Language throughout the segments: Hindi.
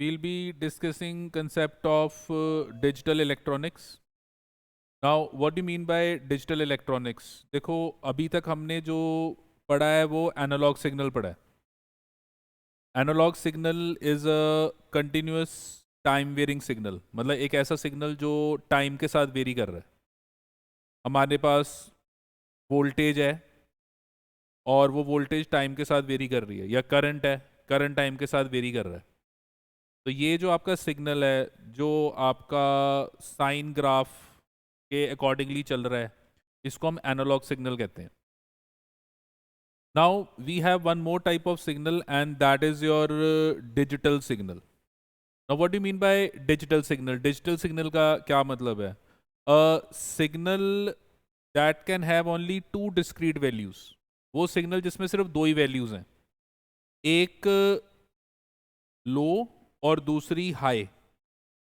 we'll be discussing concept of digital electronics. Now, what do you mean by digital electronics? देखो अभी तक हमने जो पढ़ा है वो एनालॉग सिग्नल पढ़ा है. Analogue signal is a continuous time varying signal, मतलब एक ऐसा सिग्नल जो टाइम के साथ वेरी कर रहा है. हमारे पास वोल्टेज है और वो वोल्टेज टाइम के साथ वेरी कर रही है, या करंट है, करंट टाइम के साथ वेरी कर रहा है. तो ये जो आपका सिग्नल है जो आपका साइन ग्राफ के अकॉर्डिंगली चल रहा है, इसको हम एनालॉग सिग्नल कहते हैं. Now we have one more type of signal and that is your digital signal. Now what do you mean by digital signal? Digital signal का क्या मतलब है? A signal that can have only two discrete values. वो सिग्नल जिसमें सिर्फ दो ही वैल्यूज हैं, एक लो और दूसरी हाई.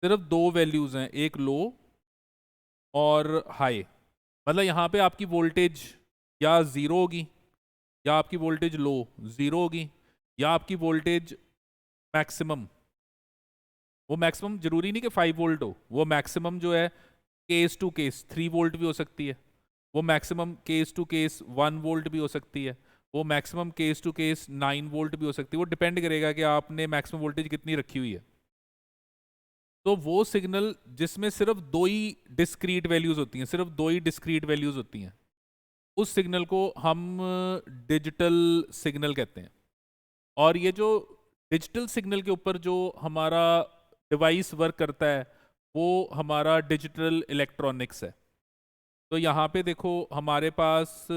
सिर्फ दो वैल्यूज हैं, एक लो और हाई. मतलब यहाँ पे आपकी वोल्टेज या ज़ीरो होगी, या आपकी वोल्टेज लो ज़ीरो होगी, या आपकी वोल्टेज मैक्सिमम, वो मैक्सिमम जरूरी नहीं कि 5 वोल्ट हो, वो मैक्सिमम जो है केस टू केस 3 वोल्ट भी हो सकती है, वो maximum case to case 1 volt भी हो सकती है, वो maximum case to case 9 volt भी हो सकती है. वो डिपेंड करेगा कि आपने मैक्सिमम वोल्टेज कितनी रखी हुई है. तो वो सिग्नल जिसमें सिर्फ दो ही डिस्क्रीट वैल्यूज होती हैं, सिर्फ दो ही डिस्क्रीट वैल्यूज होती हैं, उस सिग्नल को हम डिजिटल सिग्नल कहते हैं. और ये जो डिजिटल सिग्नल के ऊपर जो हमारा डिवाइस वर्क करता है वो हमारा डिजिटल इलेक्ट्रॉनिक्स है. तो यहाँ पे देखो हमारे पास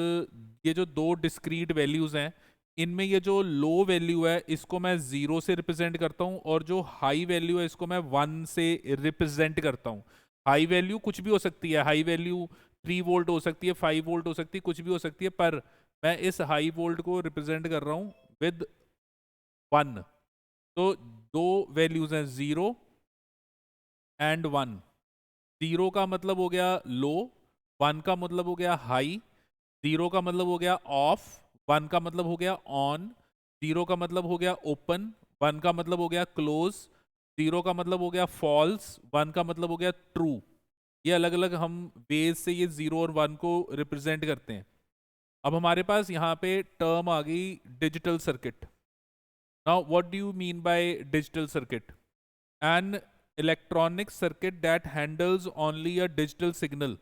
ये जो दो डिस्क्रीट वैल्यूज हैं, इनमें ये जो लो वैल्यू है इसको मैं 0 से रिप्रेजेंट करता हूँ, और जो हाई वैल्यू है इसको मैं 1 से रिप्रेजेंट करता हूँ. हाई वैल्यू कुछ भी हो सकती है, हाई वैल्यू 3 वोल्ट हो सकती है, 5 वोल्ट हो सकती है, कुछ भी हो सकती है, पर मैं इस हाई वोल्ट को रिप्रेजेंट कर रहा हूँ विद 1. तो दो वैल्यूज हैं 0 एंड 1. 0 का मतलब हो गया लो, 1 का मतलब हो गया हाई. 0 का मतलब हो गया ऑफ, 1 का मतलब हो गया ऑन. 0 का मतलब हो गया ओपन, 1 का मतलब हो गया क्लोज. 0 का मतलब हो गया फॉल्स, 1 का मतलब हो गया ट्रू. ये अलग अलग हम वेज से ये 0 और 1 को रिप्रेजेंट करते हैं. अब हमारे पास यहाँ पे टर्म आ गई digital circuit. Now what do you mean by digital circuit? An electronic circuit that handles only a digital signal.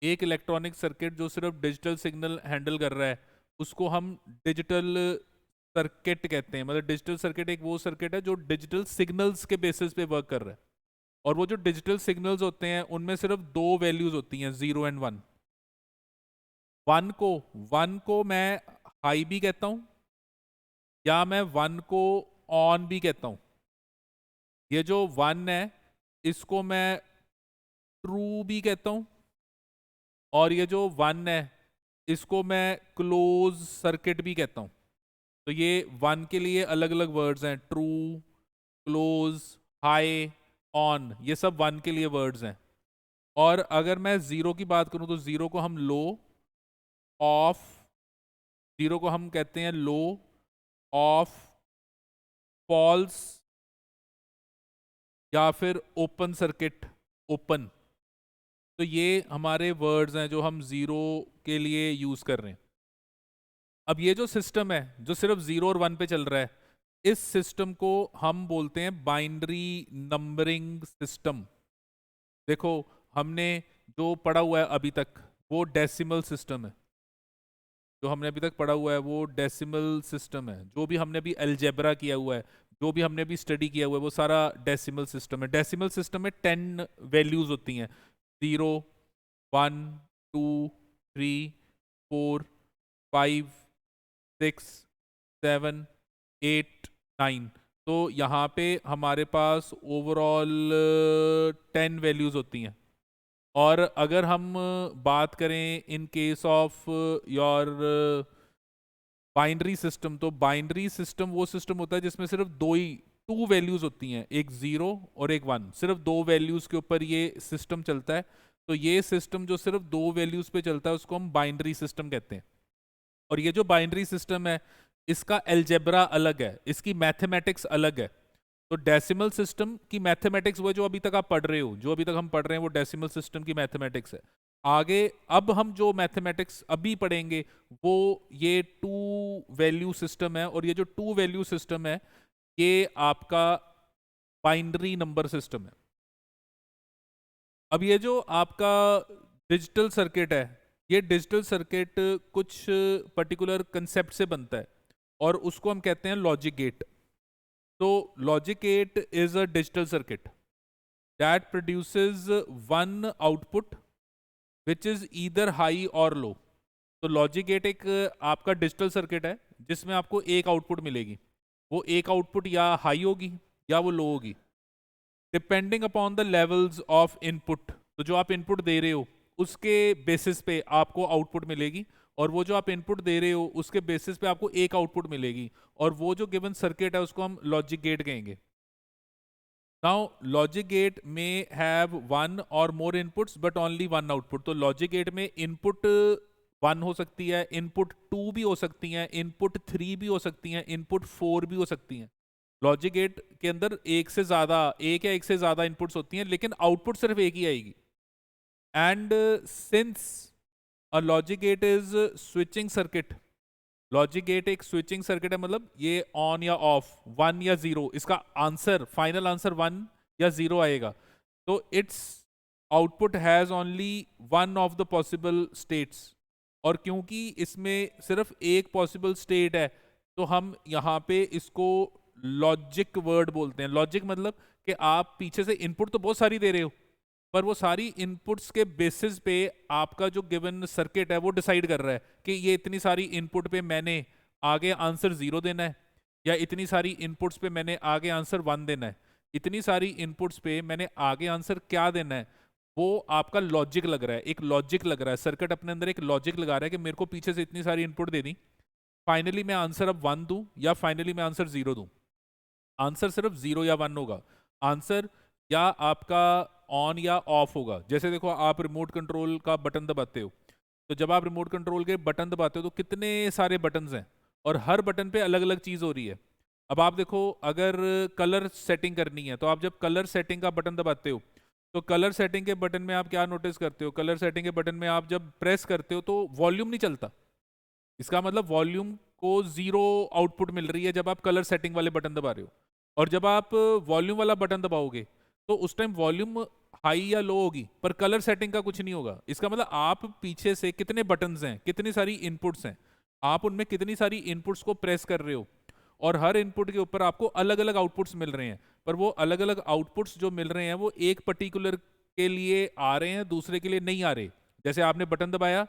एक इलेक्ट्रॉनिक सर्किट जो सिर्फ डिजिटल सिग्नल हैंडल कर रहा है उसको हम डिजिटल सर्किट कहते हैं. मतलब डिजिटल सर्किट एक वो सर्किट है जो डिजिटल सिग्नल्स के बेसिस पे वर्क कर रहा है. और वो जो डिजिटल सिग्नल्स होते हैं उनमें सिर्फ दो वैल्यूज होती हैं, 0 एंड 1. 1 को मैं हाई भी कहता हूं, या मैं 1 को ऑन भी कहता हूं. ये जो 1 है इसको मैं ट्रू भी कहता हूं, और ये जो 1 है इसको मैं क्लोज सर्किट भी कहता हूं. तो ये 1 के लिए अलग अलग वर्ड्स हैं, ट्रू, क्लोज, हाई, ऑन, ये सब 1 के लिए वर्ड्स हैं. और अगर मैं 0 की बात करूं तो 0 को हम लो, ऑफ, 0 को हम कहते हैं लो, ऑफ, फॉल्स, या फिर ओपन सर्किट, ओपन. तो ये हमारे वर्ड्स हैं जो हम 0 के लिए यूज कर रहे हैं. अब ये जो सिस्टम है जो सिर्फ 0 और 1 पे चल रहा है, इस सिस्टम को हम बोलते हैं बाइनरी नंबरिंग सिस्टम. देखो हमने जो पढ़ा हुआ है अभी तक वो डेसिमल सिस्टम है. जो हमने अभी तक पढ़ा हुआ है वो डेसिमल सिस्टम है. जो भी हमने अभी अलजेब्रा किया हुआ है, जो भी हमने अभी स्टडी किया हुआ है, वो सारा डेसिमल सिस्टम है. डेसिमल सिस्टम में 10 वैल्यूज होती हैं, 0, 1, 2, 3, 4, 5, 6, 7, 8, 9. तो यहाँ पे हमारे पास ओवरऑल 10 वैल्यूज होती हैं. और अगर हम बात करें in case of your binary system, तो बाइनरी सिस्टम वो सिस्टम होता है जिसमें सिर्फ दो ही टू वैल्यूज होती हैं, एक 0 और एक 1. सिर्फ दो वैल्यूज के ऊपर ये सिस्टम चलता है. तो ये सिस्टम जो सिर्फ दो वैल्यूज पे चलता है उसको हम बाइनरी सिस्टम कहते हैं. और ये जो बाइनरी सिस्टम है इसका अलजेब्रा अलग है, इसकी मैथमेटिक्स अलग है. तो डेसिमल सिस्टम की मैथमेटिक्स वो जो अभी तक आप पढ़ रहे हो, जो अभी तक हम पढ़ रहे हैं वो डेसिमल सिस्टम की मैथमेटिक्स है। आगे अब हम जो मैथमेटिक्स अभी पढ़ेंगे वो ये टू वैल्यू सिस्टम है, और ये जो टू वैल्यू सिस्टम है ये आपका बाइनरी नंबर सिस्टम है। अब ये जो आपका डिजिटल सर्किट है, ये डिजिटल सर्किट कुछ पर्टिकुलर कंसेप्ट से बनता है और उसको हम कहते हैं लॉजिक गेट। तो logic gate is a digital circuit that produces one output which is either high or low. तो लॉजिक गेट एक आपका डिजिटल सर्किट है जिसमें आपको एक आउटपुट मिलेगी, वो एक आउटपुट या हाई होगी या वो लो होगी, depending upon the levels of input. तो जो आप इनपुट दे रहे हो उसके बेसिस पे आपको आउटपुट मिलेगी, और वो जो आप इनपुट दे रहे हो उसके बेसिस पे आपको एक आउटपुट मिलेगी, और वो जो गिवन सर्किट है उसको हम लॉजिक गेट कहेंगे। नाउ लॉजिक गेट में have one or more inputs but only one output. तो लॉजिक गेट में इनपुट वन हो सकती है, इनपुट टू भी हो सकती हैं, इनपुट थ्री भी हो सकती हैं, इनपुट फोर भी हो सकती हैं। लॉजिक गेट के अंदर एक से ज्यादा, एक या एक से ज्यादा इनपुट्स होती हैं, लेकिन आउटपुट सिर्फ एक ही आएगी। And since a logic gate is switching circuit, logic gate एक स्विचिंग सर्किट है, मतलब ये ऑन या ऑफ, वन या जीरो, इसका आंसर, फाइनल आंसर वन या जीरो आएगा। तो its output has only one of the possible states, और क्योंकि इसमें सिर्फ एक पॉसिबल स्टेट है तो हम यहाँ पे इसको लॉजिक वर्ड बोलते हैं। लॉजिक मतलब कि आप पीछे से इनपुट तो बहुत सारी दे रहे हो, पर वो सारी इनपुट्स के बेसिस पे आपका जो गिवन सर्किट है वो डिसाइड कर रहा है कि ये इतनी सारी इनपुट पे मैंने आगे आंसर जीरो देना है, या इतनी सारी इनपुट्स पे मैंने आगे आंसर वन देना है, इतनी सारी इनपुट्स पे मैंने आगे आंसर क्या देना है, वो आपका लॉजिक लग रहा है, एक लॉजिक लग रहा है। सर्किट अपने अंदर एक लॉजिक लगा रहा है कि मेरे को पीछे से इतनी सारी इनपुट दे दी, फाइनली मैं आंसर अब वन दूं या फाइनली मैं आंसर जीरो दूं। आंसर सिर्फ जीरो या वन होगा, आंसर या आपका ऑन या ऑफ होगा। जैसे देखो आप रिमोट कंट्रोल का बटन दबाते हो, तो जब आप रिमोट कंट्रोल के बटन दबाते हो तो कितने सारे बटन्स हैं और हर बटन पे अलग अलग चीज़ हो रही है। अब आप देखो अगर कलर सेटिंग करनी है तो आप जब कलर सेटिंग का बटन दबाते हो तो कलर सेटिंग के बटन में आप क्या नोटिस करते हो, कलर सेटिंग के बटन में आप जब प्रेस करते हो तो वॉल्यूम नहीं चलता। इसका मतलब वॉल्यूम को जीरो आउटपुट मिल रही है जब आप कलर सेटिंग वाले बटन दबा रहे हो, और जब आप वॉल्यूम वाला बटन दबाओगे तो उस टाइम वॉल्यूम हाई या लो होगी पर कलर सेटिंग का कुछ नहीं होगा। इसका मतलब आप पीछे से कितने बटन्स हैं, कितनी सारी इनपुट्स हैं, आप उनमें कितनी सारी इनपुट्स को प्रेस कर रहे हो, और हर इनपुट के ऊपर आपको अलग अलग आउटपुट्स मिल रहे हैं, पर वो अलग अलग आउटपुट्स जो मिल रहे हैं वो एक पर्टिकुलर के लिए आ रहे हैं, दूसरे के लिए नहीं आ रहे। जैसे आपने बटन दबाया,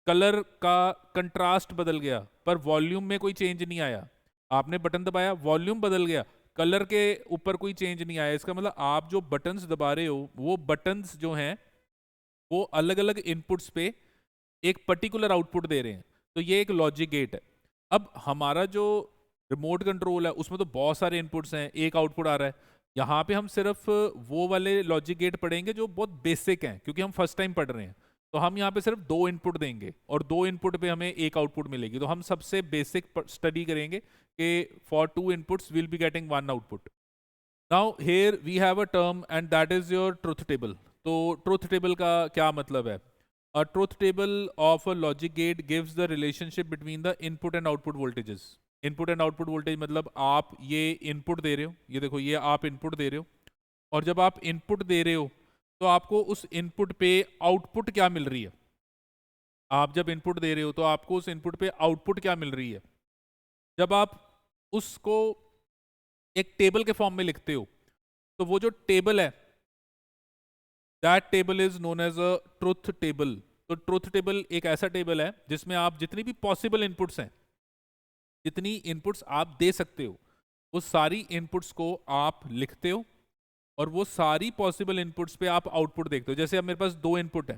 कलर का कंट्रास्ट बदल गया पर वॉल्यूम में कोई चेंज नहीं आया, आपने बटन दबाया वॉल्यूम बदल गया, कलर के ऊपर कोई चेंज नहीं आया। इसका मतलब आप जो बटन्स दबा रहे हो वो बटन्स जो हैं वो अलग अलग इनपुट्स पे एक पर्टिकुलर आउटपुट दे रहे हैं। तो ये एक लॉजिक गेट है। अब हमारा जो रिमोट कंट्रोल है उसमें तो बहुत सारे इनपुट्स हैं, एक आउटपुट आ रहा है। यहाँ पे हम सिर्फ वो वाले लॉजिक गेट पढ़ेंगे जो बहुत बेसिक हैं, क्योंकि हम फर्स्ट टाइम पढ़ रहे हैं। तो हम यहाँ पे सिर्फ दो इनपुट देंगे और दो इनपुट पे हमें एक आउटपुट मिलेगी। तो हम सबसे बेसिक स्टडी करेंगे कि for two inputs will be getting one output. Now here we have a term and that is your truth table. तो ट्रुथ टेबल का क्या मतलब है? A truth table of a logic gate gives the relationship between the input and output voltages. Input and output voltage मतलब आप ये इनपुट दे रहे हो, ये देखो ये आप इनपुट दे रहे हो, और जब आप इनपुट दे रहे हो तो आपको उस इनपुट पे आउटपुट क्या मिल रही है। आप जब इनपुट दे रहे हो तो आपको उस इनपुट पे आउटपुट क्या मिल रही है। जब आप उसको एक टेबल के फॉर्म में लिखते हो तो वो जो टेबल है that table is known as a truth table. तो ट्रुथ टेबल एक ऐसा टेबल है जिसमें आप जितनी भी पॉसिबल इनपुट्स हैं, जितनी इनपुट्स आप दे सकते हो, वो सारी इनपुट्स को आप लिखते हो और वो सारी पॉसिबल इनपुट्स पे आप आउटपुट देखते हो। जैसे अब मेरे पास दो इनपुट है,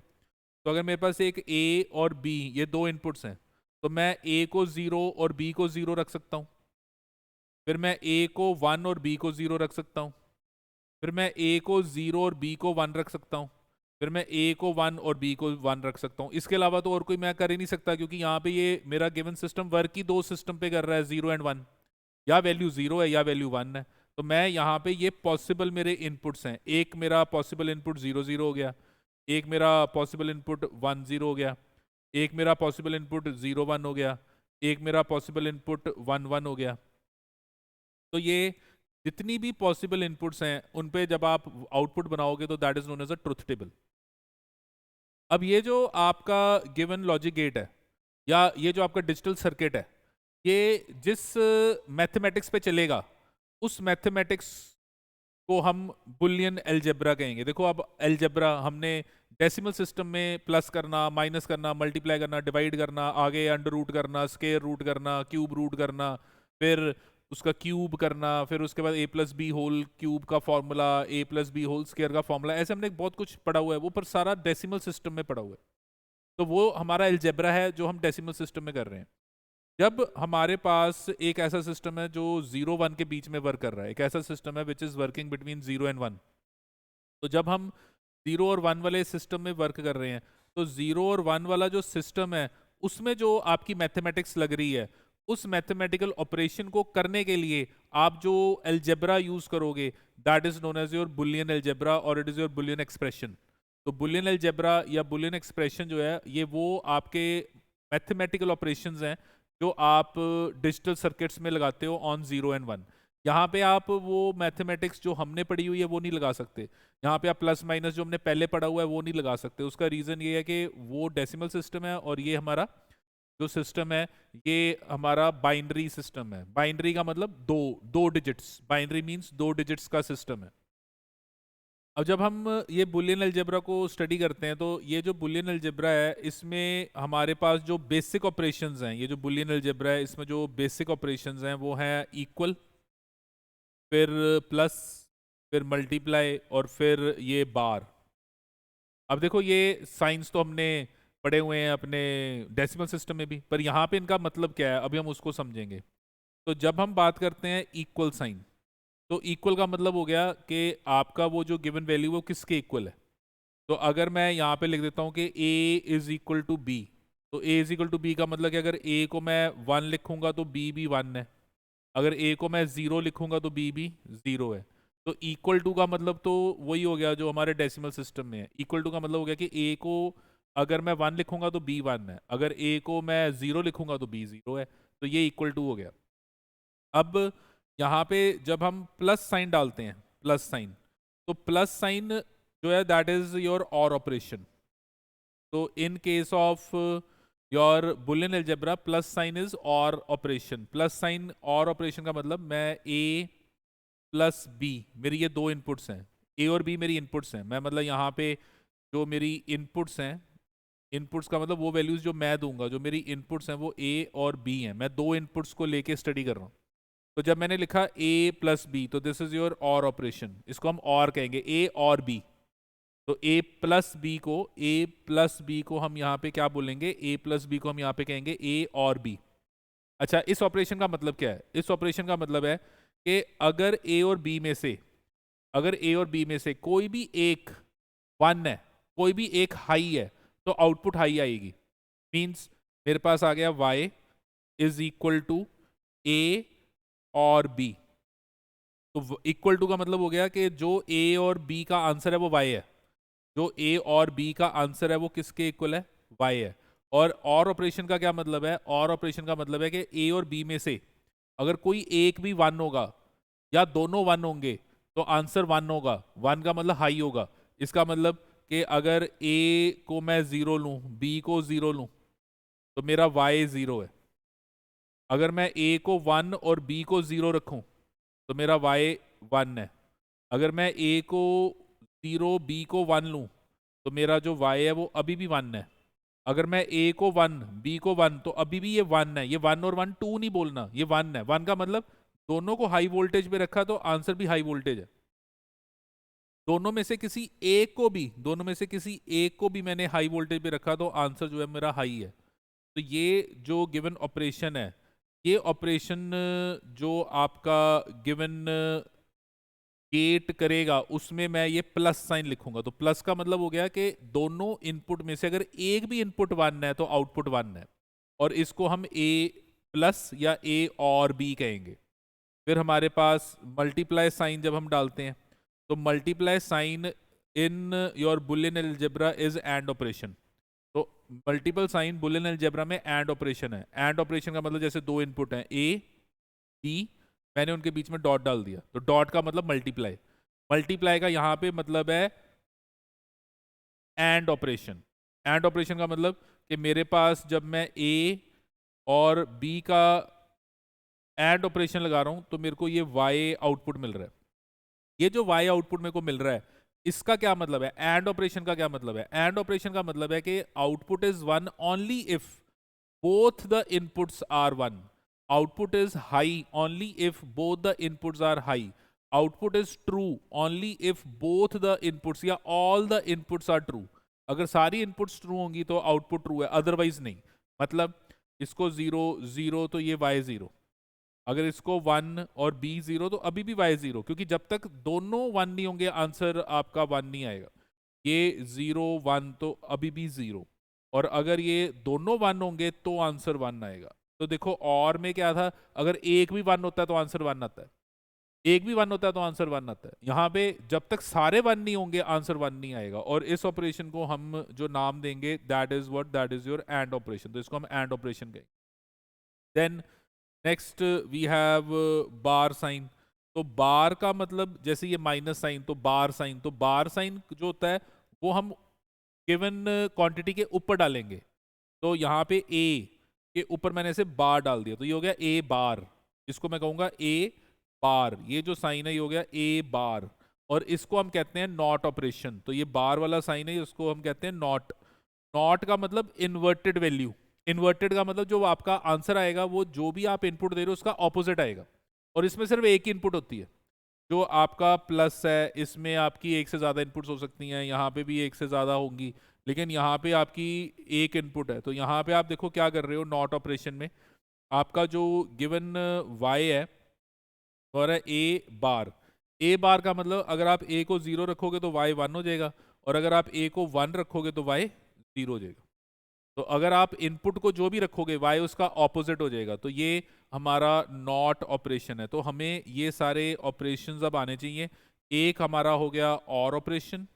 तो अगर मेरे पास एक ए और बी, ये दो इनपुट्स हैं, तो मैं ए को जीरो और बी को जीरो रख सकता हूँ, फिर मैं ए को वन और बी को जीरो रख सकता हूँ, फिर मैं ए को जीरो और बी को वन रख सकता हूँ, फिर मैं ए को वन और बी को वन रख सकता हूँ। इसके अलावा तो और कोई मैं कर ही नहीं सकता, क्योंकि यहाँ पे ये मेरा गिवन सिस्टम वर्क ही दो सिस्टम पे कर रहा है, जीरो एंड वन, या वैल्यू जीरो है या वैल्यू वन है। तो मैं यहाँ पे ये पॉसिबल मेरे इनपुट्स हैं, एक मेरा पॉसिबल इनपुट 0 0 हो गया, एक मेरा पॉसिबल इनपुट 1 0 हो गया, एक मेरा पॉसिबल इनपुट 0 1 हो गया, एक मेरा पॉसिबल इनपुट 1 1 हो गया। तो ये जितनी भी पॉसिबल इनपुट्स हैं उन पे जब आप आउटपुट बनाओगे तो that is known as a truth table. अब ये जो आपका गिवन लॉजिक गेट है या ये जो आपका डिजिटल सर्किट है, ये जिस मैथमेटिक्स पे चलेगा उस मैथमेटिक्स को हम बुलियन अलजेब्रा कहेंगे। देखो अब अलजेब्रा हमने डेसिमल सिस्टम में प्लस करना, माइनस करना, मल्टीप्लाई करना, डिवाइड करना, आगे अंडर रूट करना, स्केयर रूट करना, क्यूब रूट करना, फिर उसका क्यूब करना, फिर उसके बाद a plus B whole cube का formula, a plus B whole square का फॉर्मूला, ऐसे हमने बहुत कुछ पढ़ा हुआ है, वो पर सारा डेसिमल सिस्टम में पढ़ा हुआ है। तो वो हमारा अलजेब्रा है जो हम डेसिमल सिस्टम में कर रहे हैं। जब हमारे पास एक ऐसा सिस्टम है जो 0 1 के बीच में वर्क कर रहा है, एक ऐसा सिस्टम है which is working between 0 and 1, तो जब हम 0 और 1 वाले सिस्टम में वर्क कर रहे हैं तो 0 और 1 वाला जो सिस्टम है उसमें जो आपकी मैथमेटिक्स लग रही है, उस मैथमेटिकल ऑपरेशन को करने के लिए आप जो अलजेब्रा यूज करोगे that is known as your Boolean algebra और it is your boolean expression. तो बुलियन अलजेब्रा या बुलियन एक्सप्रेशन जो है ये वो आपके मैथमेटिकल ऑपरेशंस हैं जो आप डिजिटल सर्किट्स में लगाते हो ऑन 0 एंड 1। यहाँ पे आप वो मैथमेटिक्स जो हमने पढ़ी हुई है वो नहीं लगा सकते, यहाँ पे आप प्लस माइनस जो हमने पहले पढ़ा हुआ है वो नहीं लगा सकते। उसका रीज़न ये है कि वो डेसिमल सिस्टम है और ये हमारा जो सिस्टम है ये हमारा बाइनरी सिस्टम है। बाइनरी का मतलब दो डिजिट्स, बाइनरी मीन्स 2 डिजिट्स का सिस्टम है। अब जब हम ये बुलियन अलजेब्रा को स्टडी करते हैं तो ये जो बुलियन अलजेब्रा है इसमें हमारे पास जो बेसिक ऑपरेशंस हैं, ये जो बुलियन अलजेब्रा है इसमें जो बेसिक ऑपरेशंस हैं वो हैं इक्वल, फिर प्लस, फिर मल्टीप्लाई और फिर ये बार। अब देखो ये साइंस तो हमने पढ़े हुए हैं अपने डेसिमल सिस्टम में भी, पर यहाँ पे इनका मतलब क्या है अभी हम उसको समझेंगे। तो जब हम बात करते हैं इक्वल साइन, तो इक्वल का मतलब हो गया कि आपका वो जो गिवन वैल्यू वो किसके इक्वल है। तो अगर मैं यहाँ पे लिख देता हूँ कि a is equal to B, तो a is equal to B का मतलब कि अगर a को मैं 1 लिखूंगा तो b भी 1 है, अगर a को मैं 0 लिखूंगा तो b भी 0 है। तो इक्वल टू का मतलब तो वही हो गया जो हमारे डेसिमल सिस्टम में है। इक्वल टू का मतलब हो गया कि a को अगर मैं 1 लिखूंगा तो b 1 है, अगर a को मैं 0 लिखूंगा तो b 0 है। तो ये इक्वल टू हो गया। अब यहाँ पे जब हम प्लस साइन डालते हैं, प्लस साइन, तो प्लस साइन जो है दैट इज योर और ऑपरेशन। तो in case of your Boolean algebra plus sign is और ऑपरेशन। प्लस साइन और ऑपरेशन का मतलब मैं a प्लस बी, मेरी ये 2 इनपुट्स हैं, a और b मेरी इनपुट्स हैं। मैं मतलब यहाँ पे जो मेरी इनपुट्स हैं, इनपुट्स का मतलब वो वैल्यूज जो मैं दूंगा, जो मेरी इनपुट्स हैं वो a और b हैं, मैं 2 इनपुट्स को लेके स्टडी कर रहा हूँ। तो जब मैंने लिखा a प्लस बी तो दिस इज योर और ऑपरेशन, इसको हम और कहेंगे a और b। तो a प्लस बी को हम यहाँ पे क्या बोलेंगे, a प्लस बी को हम यहाँ पे कहेंगे a और b। अच्छा, इस ऑपरेशन का मतलब क्या है? इस ऑपरेशन का मतलब है कि अगर a और b में से, अगर a और b में से कोई भी एक 1 है, कोई भी एक हाई है, तो आउटपुट हाई आएगी। मीन्स मेरे पास आ गया y is equal to a और b। तो इक्वल टू का मतलब हो गया कि जो a और b का आंसर है वो y है, जो a और b का आंसर है वो किसके इक्वल है, y है। और ऑपरेशन का क्या मतलब है? और ऑपरेशन का मतलब है कि a और b में से अगर कोई एक भी 1 होगा या दोनों 1 होंगे तो आंसर 1 होगा। 1 का मतलब हाई होगा। इसका मतलब कि अगर a को मैं 0 लूं, b को 0 लूं, तो मेरा y 0 है। अगर मैं a को 1 और b को 0 रखूं तो मेरा y 1 है। अगर मैं a को 0 b को 1 लूं तो मेरा जो y है वो अभी भी 1 है। अगर मैं a को 1 b को 1 तो अभी भी ये 1 है। ये 1 और 1 2 नहीं बोलना, ये 1 है। 1 का मतलब दोनों को हाई वोल्टेज पे रखा तो आंसर भी हाई वोल्टेज है। दोनों में से किसी एक को भी, दोनों में से किसी एक को भी मैंने हाई वोल्टेज पे रखा तो आंसर जो है मेरा हाई है। तो ये जो गिवन ऑपरेशन है, ये ऑपरेशन जो आपका गिवन गेट करेगा उसमें मैं ये प्लस साइन लिखूंगा। तो प्लस का मतलब हो गया कि दोनों इनपुट में से अगर एक भी इनपुट 1 है तो आउटपुट 1 है, और इसको हम a प्लस या a और b कहेंगे। फिर हमारे पास मल्टीप्लाई साइन जब हम डालते हैं तो multiply sign in your Boolean algebra is and operation. तो मल्टीपल साइन बुलियन अलजेब्रा में एंड ऑपरेशन है। एंड ऑपरेशन का मतलब जैसे दो इनपुट हैं ए बी, मैंने उनके बीच में डॉट डाल दिया, तो डॉट का मतलब मल्टीप्लाई। मल्टीप्लाई का यहाँ पे मतलब है एंड ऑपरेशन। एंड ऑपरेशन का मतलब कि मेरे पास जब मैं ए और बी का एंड ऑपरेशन लगा रहा हूं तो मेरे को ये वाई आउटपुट मिल रहा है। ये जो वाई आउटपुट मेरे को मिल रहा है इसका क्या मतलब है? एंड ऑपरेशन का क्या मतलब है? एंड ऑपरेशन का मतलब है कि output is one only if both the inputs are 1. Output is high only if both the inputs are high. Output is true only if both the inputs या all the inputs are true. अगर सारी inputs true होंगी तो output true है, otherwise नहीं। मतलब इसको 0 0 तो ये y 0, अगर इसको 1 और b 0 तो अभी भी y 0, क्योंकि जब तक दोनों 1 नहीं होंगे आंसर आपका 1 नहीं आएगा। ये 0 1 तो अभी भी 0, और अगर ये दोनों 1 होंगे तो आंसर 1 आएगा। तो देखो और में क्या था, अगर एक भी 1 होता है तो आंसर 1 आता है, एक भी 1 होता है तो आंसर 1 आता है। यहाँ पे जब तक सारे 1 नहीं होंगे आंसर 1 नहीं आएगा। और इस ऑपरेशन को हम जो नाम देंगे that is what, that is your AND operation. तो इसको हम एंड ऑपरेशन कहेंगे। Then next we have bar sign. तो बार का मतलब जैसे ये माइनस साइन तो बार साइन, तो बार साइन जो होता है वो हम गिवन क्वांटिटी के ऊपर डालेंगे। तो यहाँ पे ए के ऊपर मैंने इसे बार डाल दिया तो ये हो गया ए बार, इसको मैं कहूँगा ए बार। ये जो साइन है ये हो गया ए बार, और इसको हम कहते हैं नॉट ऑपरेशन। तो ये बार वाला साइन है इसको हम कहते हैं नॉट। नॉट का मतलब इन्वर्टेड वैल्यू। इन्वर्टेड का मतलब जो आपका आंसर आएगा वो जो भी आप इनपुट दे रहे हो उसका ऑपोजिट आएगा, और इसमें सिर्फ एक ही इनपुट होती है। जो आपका प्लस है इसमें आपकी एक से ज़्यादा इनपुट्स हो सकती हैं, यहाँ पे भी एक से ज़्यादा होंगी, लेकिन यहाँ पे आपकी एक इनपुट है। तो यहाँ पे आप देखो क्या कर रहे हो, नॉट ऑपरेशन में आपका जो गिवन y है और है ए बार। ए बार का मतलब अगर आप a को 0 रखोगे तो y 1 हो जाएगा, और अगर आप a को 1 रखोगे तो y 0 हो जाएगा। तो अगर आप इनपुट को जो भी रखोगे y उसका ऑपोजिट हो जाएगा। तो ये हमारा नॉट ऑपरेशन है। तो हमें ये सारे ऑपरेशंस अब आने चाहिए। एक हमारा हो गया और ऑपरेशन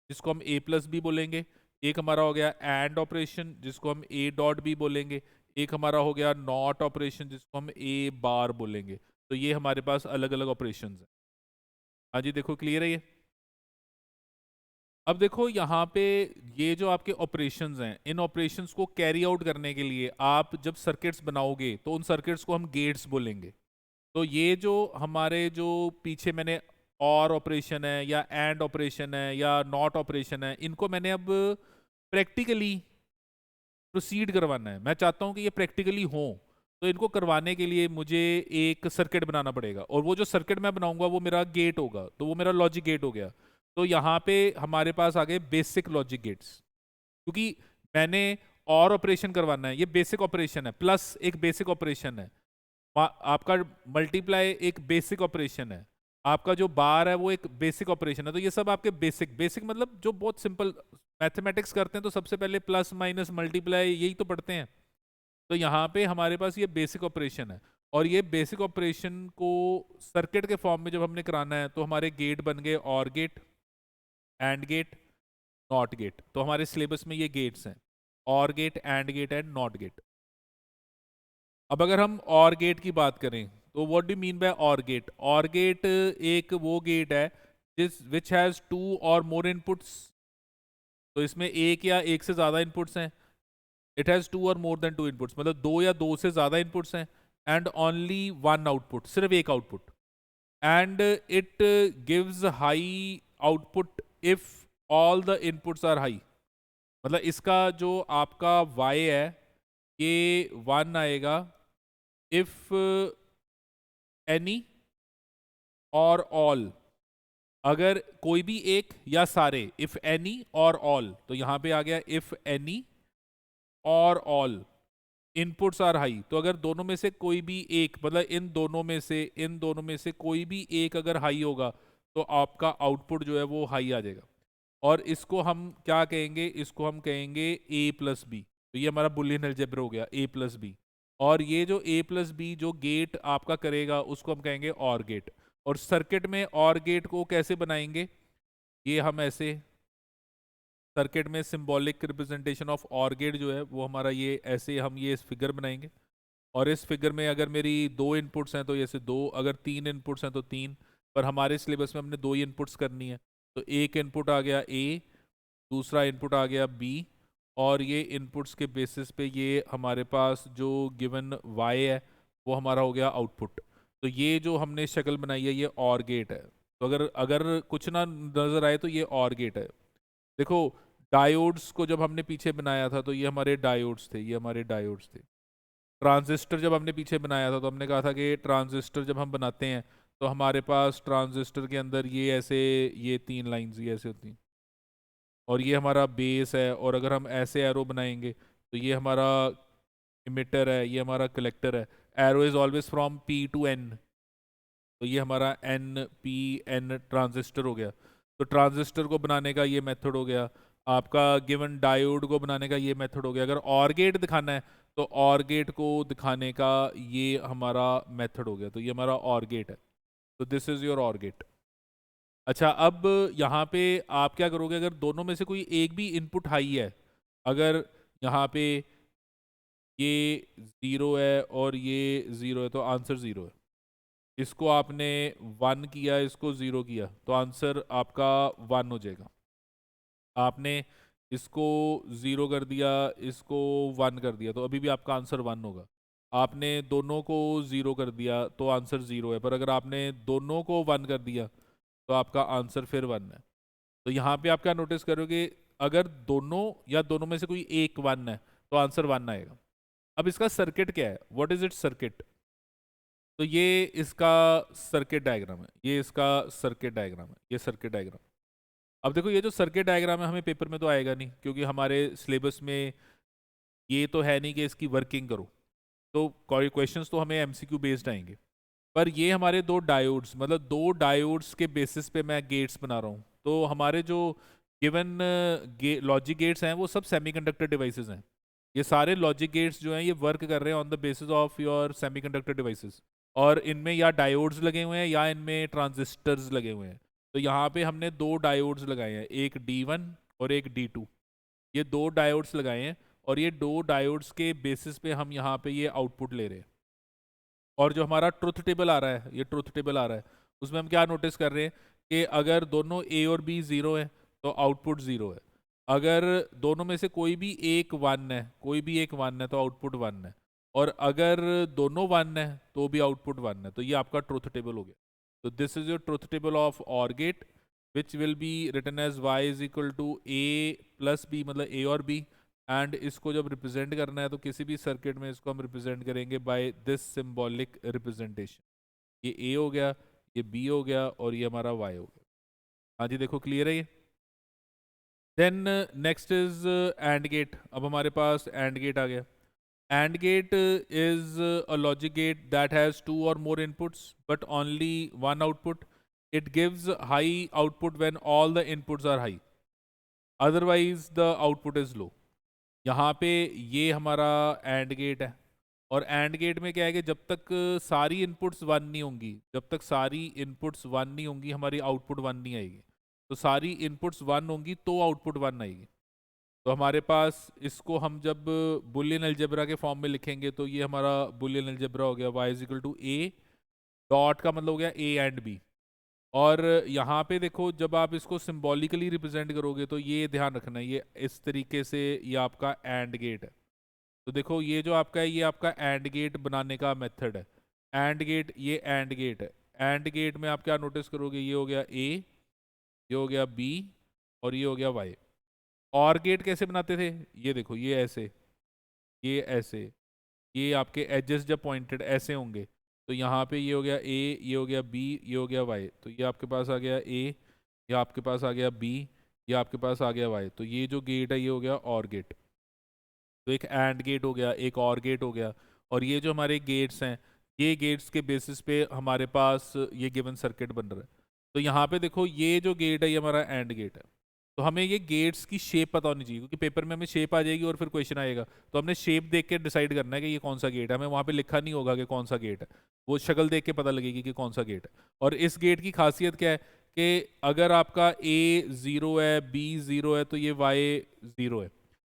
जिसको हम a प्लस बी बोलेंगे, एक हमारा हो गया एंड ऑपरेशन जिसको हम a डॉट बी बोलेंगे, एक हमारा हो गया नॉट ऑपरेशन जिसको हम a बार बोलेंगे। तो ये हमारे पास अलग अलग ऑपरेशंस हैं। हाँ जी, देखो क्लियर है ये। अब देखो यहाँ पे ये जो आपके ऑपरेशंस हैं, इन ऑपरेशंस को कैरी आउट करने के लिए आप जब सर्किट्स बनाओगे तो उन सर्किट्स को हम गेट्स बोलेंगे। तो ये जो हमारे जो पीछे मैंने और ऑपरेशन है या एंड ऑपरेशन है या नॉट ऑपरेशन है, इनको मैंने अब प्रैक्टिकली प्रोसीड करवाना है। मैं चाहता हूँ कि ये प्रैक्टिकली हो, तो इनको करवाने के लिए मुझे एक सर्किट बनाना पड़ेगा, और वो जो सर्किट मैं बनाऊंगा वो मेरा गेट होगा। तो वो मेरा लॉजिक गेट हो गया। तो यहाँ पे हमारे पास आ गए बेसिक लॉजिक गेट्स, क्योंकि मैंने और ऑपरेशन करवाना है। ये बेसिक ऑपरेशन है, प्लस एक बेसिक ऑपरेशन है, आपका मल्टीप्लाई एक बेसिक ऑपरेशन है, आपका जो बार है वो एक बेसिक ऑपरेशन है। तो ये सब आपके बेसिक, बेसिक मतलब जो बहुत सिंपल मैथमेटिक्स करते हैं तो सबसे पहले प्लस माइनस मल्टीप्लाई यही तो पढ़ते हैं। तो यहाँ पे हमारे पास ये बेसिक ऑपरेशन है, और ये बेसिक ऑपरेशन को सर्किट के फॉर्म में जब हमने कराना है तो हमारे गेट बन गए OR gate, AND gate, NOT gate. तो हमारे सिलेबस में ये गेट्स हैं, OR gate, AND gate AND NOT gate. अब अगर हम और गेट की बात करें तो what do mean by OR gate? OR gate एक वो गेट है जिस विच हैज 2 और मोर इनपुट्स। तो इसमें एक या एक से ज्यादा इनपुट्स हैं। इट हैज 2 और मोर देन 2 इनपुट्स, मतलब 2 या 2 से ज्यादा इनपुट्स हैं, एंड ओनली 1 आउटपुट, सिर्फ एक output. And it gives high output if all the inputs are high. मतलब इसका जो आपका y है ये 1 आएगा इफ एनी और ऑल, अगर कोई भी एक या सारे, इफ एनी और ऑल। तो यहां पे आ गया इफ एनी और ऑल इनपुट्स आर हाई। तो अगर दोनों में से कोई भी एक, मतलब इन दोनों में से कोई भी एक अगर हाई होगा तो आपका आउटपुट जो है वो हाई आ जाएगा। और इसको हम क्या कहेंगे? इसको हम कहेंगे a प्लस बी। तो ये हमारा बुलियन अलजेब्रा हो गया a प्लस बी। और ये जो a प्लस बी जो गेट आपका करेगा उसको हम कहेंगे और गेट। और सर्किट में और गेट को कैसे बनाएंगे, ये हम ऐसे सर्किट में symbolic representation of OR gate जो है वो हमारा ये ऐसे हम ये फिगर बनाएंगे। और इस फिगर में अगर मेरी दो इनपुट्स हैं तो जैसे दो, अगर तीन इनपुट्स हैं तो तीन, पर हमारे सिलेबस में हमने दो ही इनपुट्स करनी है। तो एक इनपुट आ गया ए, दूसरा इनपुट आ गया बी, और ये इनपुट्स के बेसिस पे ये हमारे पास जो गिवन वाई है वो हमारा हो गया आउटपुट। तो ये जो हमने शक्ल बनाई है ये और गेट है। तो अगर अगर कुछ ना नज़र आए तो ये और गेट है। देखो डायोड्स को जब हमने पीछे बनाया था तो ये हमारे डायोड्स थे, ये हमारे डायोड्स थे। ट्रांजिस्टर जब हमने पीछे बनाया था तो हमने कहा था कि ट्रांजिस्टर जब हम बनाते हैं तो हमारे पास ट्रांजिस्टर के अंदर ये ऐसे, ये तीन लाइंस ये ऐसे होती हैं, और ये हमारा बेस है। और अगर हम ऐसे एरो बनाएंगे तो ये हमारा इमिटर है, ये हमारा कलेक्टर है। Arrow is always from P to N, तो ये हमारा एन पी एन ट्रांजिस्टर हो गया। तो ट्रांजिस्टर को बनाने का ये मेथड हो गया, आपका गिवन डायोड को बनाने का ये मेथड हो गया। अगर और गेट दिखाना है तो और गेट को दिखाने का ये हमारा मेथड हो गया। तो ये हमारा और गेट है, तो दिस इज योर और गेट। अच्छा, अब यहाँ पे आप क्या करोगे, अगर दोनों में से कोई एक भी इनपुट हाई है, अगर यहाँ पे ये ज़ीरो है और ये ज़ीरो है तो आंसर ज़ीरो है। इसको आपने वन किया, इसको ज़ीरो किया तो आंसर आपका वन हो जाएगा। आपने इसको ज़ीरो कर दिया, इसको वन कर दिया तो अभी भी आपका आंसर वन होगा। आपने दोनों को ज़ीरो कर दिया तो आंसर ज़ीरो है, पर अगर आपने दोनों को वन कर दिया तो आपका आंसर फिर वन है। तो यहाँ पे आप क्या नोटिस करोगे, अगर दोनों या दोनों में से कोई एक वन है तो आंसर वन आएगा। अब इसका सर्किट क्या है, व्हाट इज इट सर्किट? तो ये इसका सर्किट डायग्राम है, ये इसका सर्किट डायग्राम है, ये सर्किट डायग्राम। अब देखो ये जो सर्किट डायग्राम है हमें पेपर में तो आएगा नहीं, क्योंकि हमारे सिलेबस में ये तो है नहीं कि इसकी वर्किंग करो। तो क्वेश्चंस तो हमें एमसीक्यू बेस्ड आएंगे। पर ये हमारे दो डायोड्स, मतलब दो डायोड्स के बेसिस पे मैं गेट्स बना रहा हूँ। तो हमारे जो गिवन लॉजिक गेट्स हैं वो सब सेमीकंडक्टर डिवाइसेस हैं। ये सारे लॉजिक गेट्स जो हैं ये वर्क कर रहे हैं on the basis of your semiconductor devices, और इनमें या डायोड्स लगे हुए हैं या इनमें ट्रांजिस्टर्स लगे हुए हैं। तो यहाँ पे हमने दो डायोड्स लगाए हैं, एक D1 और एक D2। ये दो डायोड्स लगाए हैं और ये दो डायोड्स के बेसिस पे हम यहाँ पे ये आउटपुट ले रहे हैं। और जो हमारा ट्रुथ टेबल आ रहा है, ये ट्रुथ टेबल आ रहा है, उसमें हम क्या नोटिस कर रहे हैं कि अगर दोनों ए और बी ज़ीरो है तो आउटपुट ज़ीरो है। अगर दोनों में से कोई भी एक वन है, कोई भी एक वन है तो आउटपुट वन है। और अगर दोनों वन है तो भी आउटपुट वन है। तो ये आपका ट्रुथ टेबल हो गया। तो this is your truth table of OR gate, which will be written as Y is equal to A plus B, मतलब ए और बी। एंड इसको जब रिप्रेजेंट करना है तो किसी भी सर्किट में इसको हम रिप्रेजेंट करेंगे बाय दिस सिंबॉलिक रिप्रेजेंटेशन। ये ए हो गया, ये बी हो गया, और ये हमारा वाई हो गया। हाँ जी, देखो क्लियर है ये। Then next is AND gate. अब हमारे पास एंड गेट आ गया। AND gate is a logic gate that has two or more inputs but only one output. It gives high output when all the inputs are high, otherwise the output is low. यहाँ पे ये हमारा एंड गेट है। और एंड गेट में क्या है कि जब तक सारी इनपुट्स वन नहीं होंगी, जब तक सारी इनपुट्स वन नहीं होंगी हमारी आउटपुट वन नहीं आएगी। तो सारी इनपुट्स वन होंगी तो आउटपुट वन आएगी। तो हमारे पास इसको हम जब बुलियन अलजेब्रा के फॉर्म में लिखेंगे तो ये हमारा बुलियन अलजेब्रा हो गया, y is equal to A dot का मतलब हो गया ए एंड बी। और यहाँ पे देखो जब आप इसको सिंबॉलिकली रिप्रेजेंट करोगे तो ये ध्यान रखना है, ये इस तरीके से ये आपका एंड गेट है। तो देखो ये जो आपका है ये आपका एंड गेट बनाने का मेथड है। एंड गेट, ये एंड गेट है। एंड गेट में आप क्या नोटिस करोगे, ये हो गया ए, ये हो गया बी, और ये हो गया वाई। और गेट कैसे बनाते थे, ये देखो ये ऐसे, ये ऐसे, ये आपके एजेस जब पॉइंटेड ऐसे होंगे तो यहाँ पे ये हो गया ए, ये हो गया बी, ये हो गया वाई। तो ये आपके पास आ गया ए, ये आपके पास आ गया बी, ये आपके पास आ गया वाई। तो ये जो गेट है ये हो गया और गेट। तो एक एंड गेट हो गया, एक और गेट हो गया। और ये जो हमारे गेट्स हैं, ये गेट्स के बेसिस पे हमारे पास ये गिवन सर्किट बन रहा है। तो यहाँ पे देखो ये जो गेट है ये हमारा एंड गेट है। तो हमें ये गेट्स की शेप पता होनी चाहिए, क्योंकि पेपर में हमें शेप आ जाएगी और फिर क्वेश्चन आएगा, तो हमने शेप देख के डिसाइड करना है कि ये कौन सा गेट है। हमें वहाँ पे लिखा नहीं होगा कि कौन सा गेट है, वो शक्ल देख के पता लगेगी कि कौन सा गेट है। और इस गेट की खासियत क्या है कि अगर आपका ए 0 है, बी 0 है, तो ये वाई 0 है।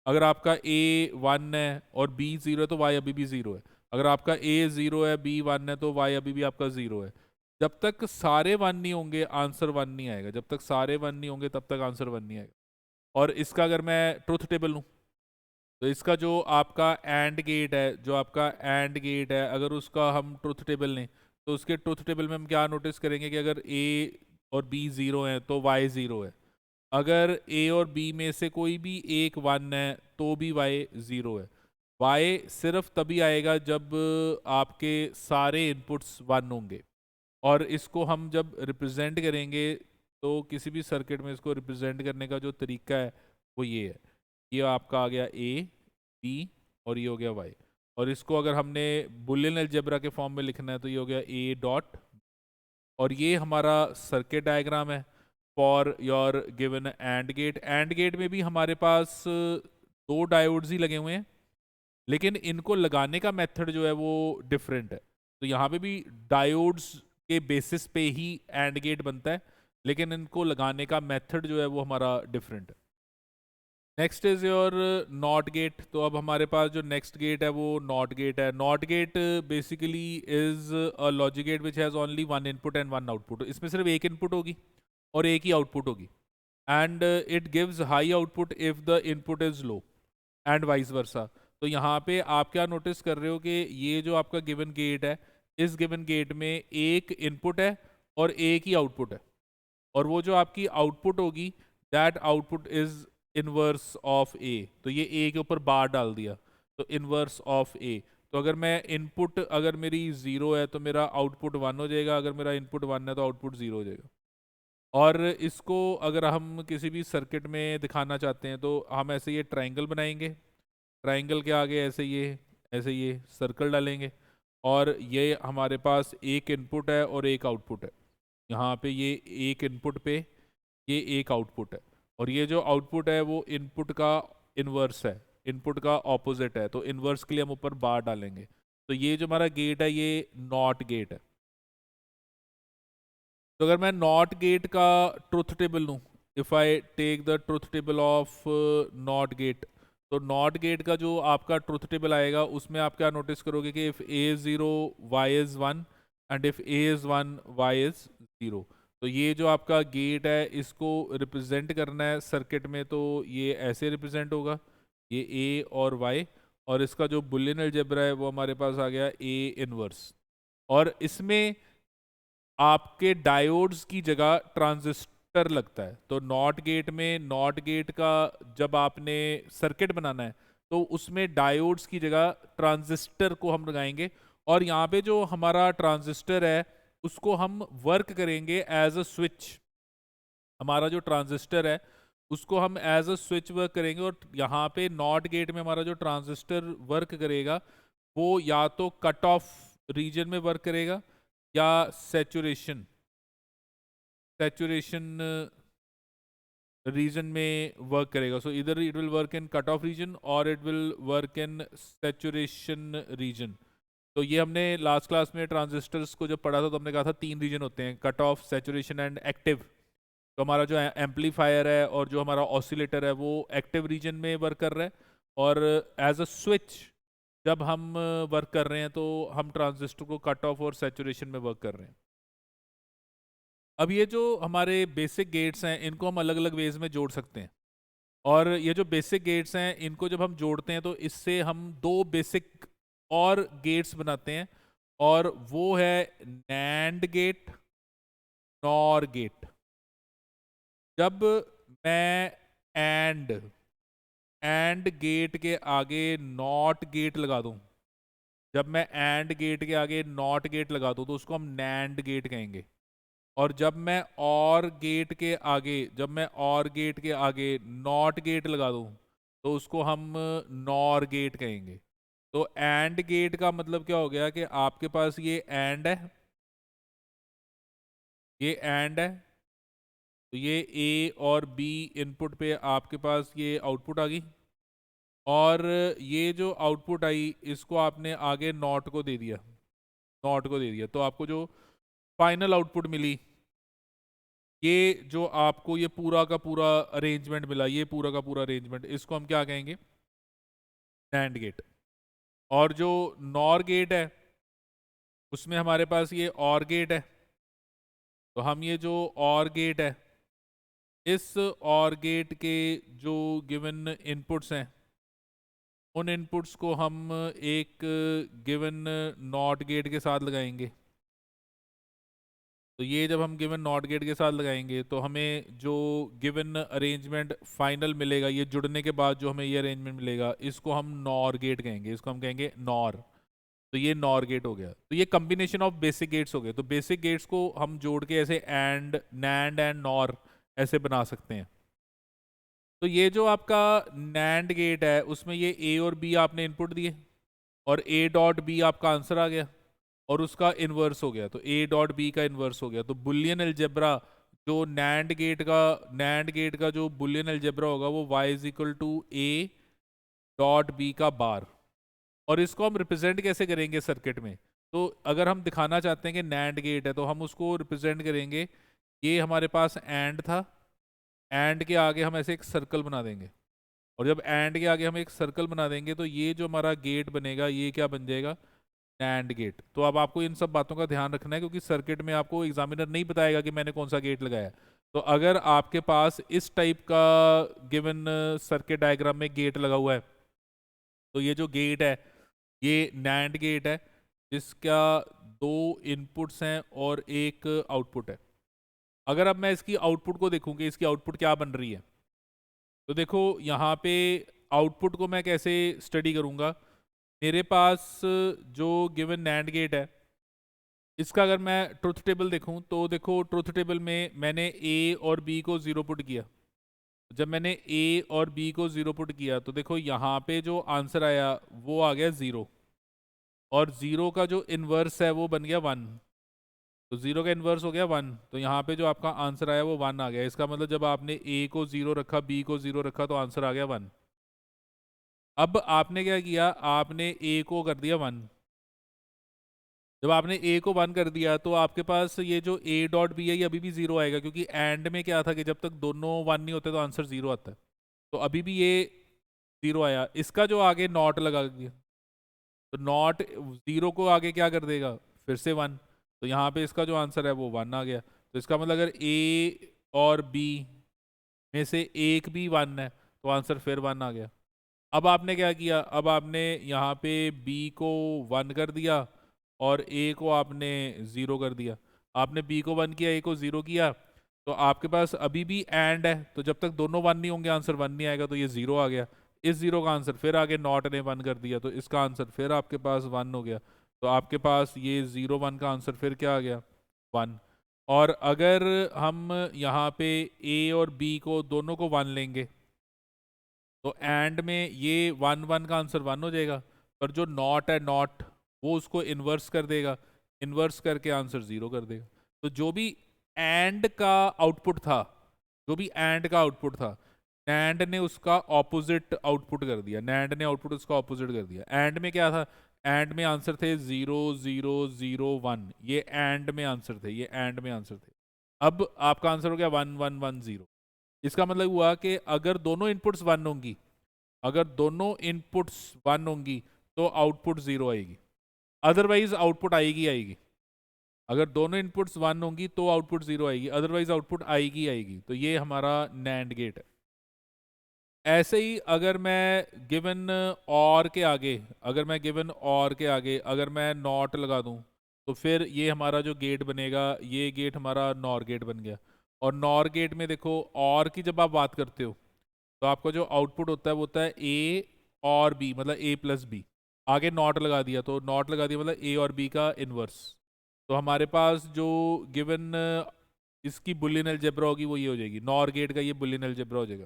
अगर आपका ए 1 है और बी 0 है तो वाई अभी भी 0 है। अगर आपका ए 0 है, बी 1 है, तो वाई अभी भी आपका 0 है। जब तक सारे 1 नहीं होंगे आंसर 1 नहीं आएगा, जब तक सारे 1 नहीं होंगे तब तक आंसर 1 नहीं आएगा। और इसका अगर मैं ट्रुथ टेबल लूँ, तो इसका जो आपका एंड गेट है, जो आपका एंड गेट है, अगर उसका हम ट्रुथ टेबल लें, तो उसके ट्रुथ टेबल में हम क्या नोटिस करेंगे कि अगर ए और बी 0 है तो वाई 0 है। अगर ए और बी में से कोई भी एक 1 है तो भी वाई 0 है। वाई सिर्फ तभी आएगा जब आपके सारे इनपुट्स 1 होंगे। और इसको हम जब रिप्रेजेंट करेंगे, तो किसी भी सर्किट में इसको रिप्रेजेंट करने का जो तरीका है वो ये है। ये आपका आ गया ए, बी, और ये हो गया वाई। और इसको अगर हमने बुलियन अलजेब्रा के फॉर्म में लिखना है तो ये हो गया ए डॉट, और ये हमारा सर्किट डायग्राम है for your given AND gate. AND gate में भी हमारे पास दो डायोड्स ही लगे हुए हैं, लेकिन इनको लगाने का मेथड जो है वो डिफरेंट है। तो यहाँ पे भी डायोड्स के बेसिस पे ही एंड गेट बनता है, लेकिन इनको लगाने का मेथड जो है वो हमारा डिफरेंट है। Next is your NOT gate. तो अब हमारे पास जो नेक्स्ट गेट है वो नॉट गेट है। NOT gate basically is a logic gate which has only one input and one output. इसमें सिर्फ एक इनपुट होगी और एक ही आउटपुट होगी, and it gives high output if the input is low and vice versa. तो यहाँ पे आप क्या नोटिस कर रहे हो कि ये जो आपका गिवन गेट है, इस गिवन गेट में एक इनपुट है और एक ही आउटपुट है, और वो जो आपकी आउटपुट होगी that output is inverse of A. तो ये ए के ऊपर बार डाल दिया, तो इनवर्स ऑफ ए। तो अगर मैं इनपुट, अगर मेरी 0 है तो मेरा आउटपुट 1 हो जाएगा, अगर मेरा इनपुट 1 है तो आउटपुट 0 हो जाएगा। और इसको अगर हम किसी भी सर्किट में दिखाना चाहते हैं तो हम ऐसे ये ट्रायंगल बनाएंगे, ट्रायंगल के आगे ऐसे ये सर्कल डालेंगे, और ये हमारे पास एक इनपुट है और एक आउटपुट है। यहाँ पे ये एक इनपुट पे ये एक आउटपुट है, और ये जो आउटपुट है वो इनपुट का इनवर्स है, इनपुट का ऑपोजिट है। तो इनवर्स के लिए हम ऊपर बार डालेंगे। तो ये जो हमारा गेट है ये नॉट गेट है। तो अगर मैं नॉट गेट का ट्रुथ टेबल लूँ, if I take the truth table of NOT gate, तो नॉट गेट का जो आपका ट्रुथ टेबल आएगा उसमें आप क्या नोटिस करोगे कि if A is 0 Y is 1 and if A is 1 Y is 0। तो ये जो आपका गेट है इसको रिप्रेजेंट करना है सर्किट में, तो ये ऐसे रिप्रेजेंट होगा, ये ए और वाई, और इसका जो बुलियन अलजेब्रा है वो हमारे पास आ गया ए इनवर्स। और इसमें आपके डायोड्स की जगह ट्रांजिस्टर लगता है। तो नॉट गेट में, नॉट गेट का जब आपने सर्किट बनाना है तो उसमें डायोड्स की जगह ट्रांजिस्टर को हम लगाएंगे, और यहाँ पे जो हमारा ट्रांजिस्टर है उसको हम वर्क करेंगे एज अ स्विच। हमारा जो ट्रांजिस्टर है उसको हम एज अ स्विच वर्क करेंगे, और यहाँ पे नॉट गेट में हमारा जो ट्रांजिस्टर वर्क करेगा वो या तो कट ऑफ रीजन में वर्क करेगा या सैचुरेशन सैचुरेशन रीजन में वर्क करेगा। सो इधर it will work in cut off region और it will work in saturation region. तो ये हमने लास्ट क्लास में ट्रांजिस्टर्स को जब पढ़ा था तो हमने कहा था 3 रीजन होते हैं, cut off, saturation and active. तो हमारा जो एम्पलीफायर है और जो हमारा ऑसिलेटर है वो एक्टिव रीजन में वर्क कर रहा है, और एज अ स्विच जब हम वर्क कर रहे हैं तो हम ट्रांजिस्टर को कट ऑफ और सैचुरेशन में वर्क कर रहे हैं। अब ये जो हमारे बेसिक गेट्स हैं इनको हम अलग अलग वेज में जोड़ सकते हैं, और ये जो बेसिक गेट्स हैं इनको जब हम जोड़ते हैं तो इससे हम दो बेसिक और गेट्स बनाते हैं, और वो है नैंड गेट, नॉर गेट। जब मैं एंड गेट के आगे नॉट गेट लगा दूं, जब मैं एंड गेट के आगे नॉट गेट लगा दूं तो उसको हम नैंड गेट कहेंगे। और जब मैं और गेट के आगे, जब मैं और गेट के आगे नॉट गेट लगा दूं तो उसको हम नॉर गेट कहेंगे। तो एंड गेट का मतलब क्या हो गया कि आपके पास ये एंड है, ये एंड है, तो ये ए और बी इनपुट पे आपके पास ये आउटपुट आ गई, और ये जो आउटपुट आई इसको आपने आगे नॉट को दे दिया, नॉट को दे दिया, तो आपको जो फाइनल आउटपुट मिली, ये जो आपको ये पूरा का पूरा अरेंजमेंट मिला, ये पूरा का पूरा अरेंजमेंट, इसको हम क्या कहेंगे? NAND gate. और जो नॉर गेट है उसमें हमारे पास ये और गेट है, तो हम ये जो और गेट है, इस और गेट के जो गिवन इनपुट्स हैं, उन इनपुट्स को हम एक गिवन नॉट गेट के साथ लगाएंगे। तो ये जब हम गिवन नॉट गेट के साथ लगाएंगे तो हमें जो गिवन अरेंजमेंट फाइनल मिलेगा, ये जुड़ने के बाद जो हमें ये अरेंजमेंट मिलेगा, इसको हम नॉर गेट कहेंगे, इसको हम कहेंगे नॉर। तो ये नॉर गेट हो गया। तो ये कम्बिनेशन ऑफ बेसिक गेट्स हो गए। तो बेसिक गेट्स को हम जोड़ के ऐसे एंड, नैंड एंड नॉर ऐसे बना सकते हैं। तो ये जो आपका नैंड गेट है उसमें ये ए और बी आपने इनपुट दिए, और ए डॉट बी आपका आंसर आ गया, और उसका इन्वर्स हो गया, तो ए डॉट बी का इन्वर्स हो गया। तो बुलियन अलजेब्रा जो नैंड गेट का जो बुलियन अलजेब्रा होगा वो y is equal to A dot B का बार। और इसको हम रिप्रेजेंट कैसे करेंगे सर्किट में? तो अगर हम दिखाना चाहते हैं कि नैंड गेट है तो हम उसको रिप्रेजेंट करेंगे, ये हमारे पास एंड था, एंड के आगे हम ऐसे एक सर्कल बना देंगे, और जब एंड के आगे हम एक सर्कल बना देंगे तो ये जो हमारा गेट बनेगा ये क्या बन जाएगा? NAND gate. तो अब आपको इन सब बातों का ध्यान रखना है, क्योंकि सर्किट में आपको एग्जामिनर नहीं बताएगा कि मैंने कौन सा गेट लगाया। तो अगर आपके पास इस टाइप का गिवन सर्किट डायग्राम में गेट लगा हुआ है, तो ये जो गेट है ये नैंड गेट है, जिसका 2 इनपुट्स हैं और एक आउटपुट है। अगर अब मैं इसकी आउटपुट को देखूं कि इसकी आउटपुट क्या बन रही है, तो देखो यहाँ पे आउटपुट को मैं कैसे स्टडी करूँगा। मेरे पास जो गिवन नैंड गेट है इसका अगर मैं ट्रुथ टेबल देखूं, तो देखो ट्रुथ टेबल में मैंने ए और बी को 0 पुट किया। जब मैंने ए और बी को 0 पुट किया तो देखो यहाँ पे जो आंसर आया वो आ गया 0, और 0 का जो इन्वर्स है वो बन गया 1। तो 0 का इन्वर्स हो गया 1, तो यहाँ पे जो आपका आंसर आया वो 1 आ गया। इसका मतलब जब आपने ए को 0 रखा, बी को 0 रखा, तो आंसर आ गया 1। अब आपने क्या किया, आपने ए को कर दिया 1। जब आपने ए को 1 कर दिया तो आपके पास ये जो ए डॉट बी है ये अभी भी 0 आएगा, क्योंकि एंड में क्या था कि जब तक दोनों 1 नहीं होते तो आंसर 0 आता है। तो अभी भी ये 0 आया। इसका जो आगे नॉट लगा दिया, तो नॉट 0 को आगे क्या कर देगा? फिर से 1। तो यहाँ पे इसका जो आंसर है वो 1 आ गया। तो इसका मतलब अगर ए और बी में से एक भी 1 है तो आंसर फिर 1 आ गया। अब आपने क्या किया, अब आपने यहाँ पे बी को 1 कर दिया और ए को आपने 0 कर दिया। आपने बी को 1 किया, ए को 0 किया, तो आपके पास अभी भी एंड है, तो जब तक दोनों 1 नहीं होंगे आंसर 1 नहीं आएगा। तो ये 0 आ गया। इस 0 का आंसर फिर आगे नॉट ने 1 कर दिया, तो इसका आंसर फिर आपके पास 1 हो गया। तो आपके पास ये 0 1 का आंसर फिर क्या आ गया? 1। और अगर हम यहाँ पे ए और बी को दोनों को 1 लेंगे तो एंड में ये 1 1 का आंसर 1 हो जाएगा, पर जो नॉट है नॉट वो उसको इन्वर्स कर देगा, इन्वर्स करके आंसर 0 कर देगा। तो जो भी एंड का आउटपुट था, जो भी एंड का आउटपुट था, नैंड ने उसका ऑपोजिट आउटपुट कर दिया, नैंड ने आउटपुट उसका ऑपोजिट कर दिया। एंड में क्या था? एंड में आंसर थे 0 0 0 1, ये एंड में आंसर थे, ये एंड में आंसर थे। अब आपका आंसर हो गया 1 1 1 0। इसका मतलब हुआ कि अगर दोनों इनपुट्स 1 होंगी, अगर दोनों इनपुट्स 1 होंगी तो आउटपुट 0 आएगी, अदरवाइज आउटपुट आएगी आएगी। अगर दोनों इनपुट्स 1 होंगी तो आउटपुट 0 आएगी, अदरवाइज आउटपुट आएगी आएगी। तो ये हमारा नैंड गेट है। ऐसे ही अगर मैं गिवन और के आगे, अगर मैं गिवन और के आगे अगर मैं नॉट लगा दूं, तो फिर ये हमारा जो गेट बनेगा, ये गेट हमारा नॉर गेट बन गया। और नॉर गेट में देखो, और की जब आप बात करते हो तो आपका जो आउटपुट होता है वो होता है ए और बी, मतलब ए प्लस बी। आगे नॉट लगा दिया, तो नॉट लगा दिया मतलब ए और बी का इन्वर्स। तो हमारे पास जो गिवन इसकी बुलियन अलजेब्रा होगी वो ये हो जाएगी, नॉर गेट का ये बुलियन अलजेब्रा हो जाएगा।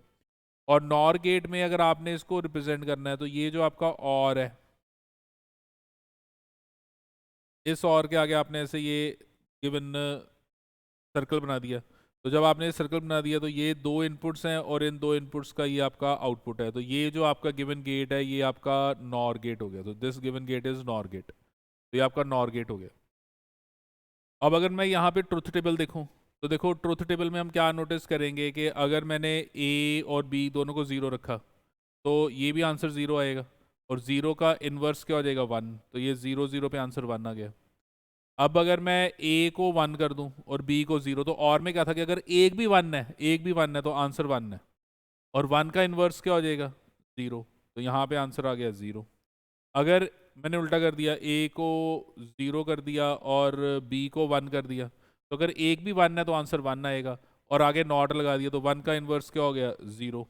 और नॉर गेट में अगर आपने इसको रिप्रेजेंट करना है तो ये जो आपका और है, इस और के आगे आपने ऐसे ये गिवन सर्कल बना दिया, तो जब आपने सर्कल बना दिया तो ये दो इनपुट्स हैं और इन दो इनपुट्स का ये आपका आउटपुट है, तो ये जो आपका गिवन गेट है ये आपका नॉर गेट हो गया। तो this given gate is NOR gate, तो ये आपका नॉर गेट हो गया। अब अगर मैं यहाँ पे ट्रुथ टेबल देखूँ तो देखो ट्रुथ टेबल में हम क्या नोटिस करेंगे कि अगर मैंने ए और बी दोनों को ज़ीरो रखा तो ये भी आंसर ज़ीरो आएगा, और ज़ीरो का इन्वर्स क्या हो जाएगा, वन, तो ये ज़ीरो ज़ीरो पे आंसर वन आ गया। अब अगर मैं ए को वन कर दूं और बी को ज़ीरो, तो और में क्या था कि अगर एक भी वन है, एक भी वन है तो आंसर वन है, और वन का इन्वर्स क्या हो जाएगा, ज़ीरो, तो यहाँ पे आंसर आ गया ज़ीरो। अगर मैंने उल्टा कर दिया, ए को ज़ीरो कर दिया और बी को वन कर दिया, तो अगर एक भी वन है तो आंसर वन आएगा, और आगे नॉट लगा दिया तो वन का इन्वर्स क्या हो गया, ज़ीरो।